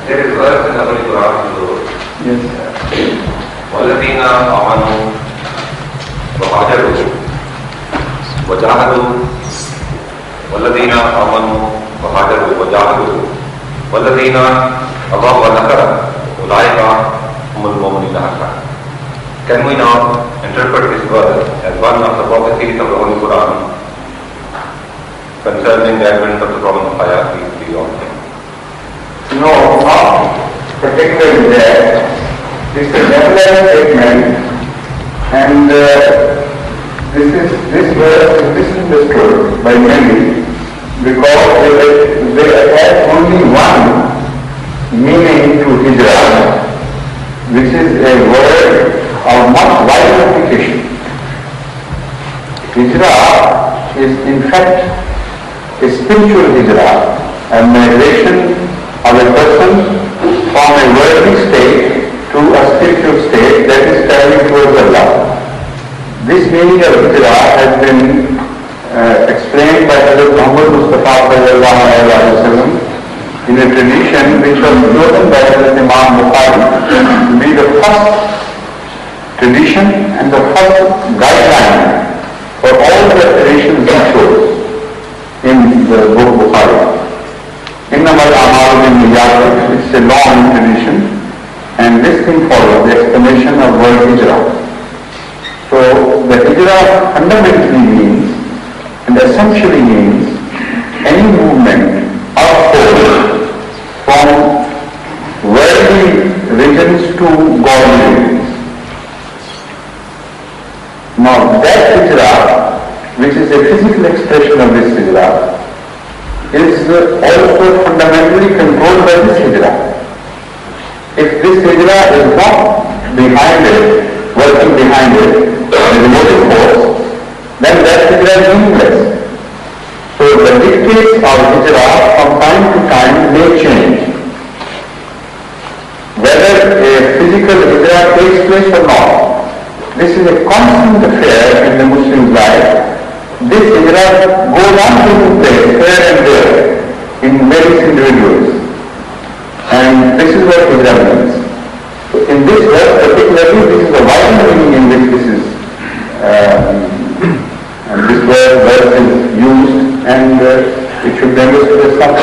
There is verse in the Holy Quran. Yes. وَالَّذِينَ آمَنُوا وَهَاجَرُوا وَجَاهَدُوا وَالَّذِينَ آمَنُوا وَهَاجَرُوا وَجَاهَدُوا وَالَّذِينَ أَوَّوا وَنَصَرُوا أُولَئِكَ هُمُ الْمُؤْمِنُونَ حَقًّا. Can we now interpret this verse as one of the prophecies of the Holy Quran concerning the advent of the Prophet Messiah? Please all think. No, not particularly that. It's a general statement, and this verse is misunderstood by many because they attach only one meaning to Hijra, which is a word of much wider application. Hijra is in fact a spiritual Hijra, a migration of a person from a worldly state to a spiritual state that is traveling towards Allah. This meaning of Hijra has been explained by Hazrat Muhammad Mustafa in a tradition which was chosen by Hazrat Imam Bukhari to be the first tradition and the first guideline for all the traditions he chose in the book Bukhari. Innamal a'malu bin-niyyat, it's a long tradition, and this thing follows the explanation of word Hijra. So the Hijra fundamentally means and essentially means any movement or force from worldly regions to godly regions. Now that Hijra, which is a physical expression of this Hijra, is also fundamentally controlled by this Hijra. If this Hijra is not behind it, working behind it, as a motive force, then that Hijra is meaningless. So the dictates of Hijra from time to time may change. Whether a physical Hijra takes place or not, this is a constant affair in the Muslim's life. This Hijra goes on taking place here and there in various individuals. And this is what Hijra means. So in this verse particularly, this is the wider meaning in which this is and this verse is used, and it should be understood as such.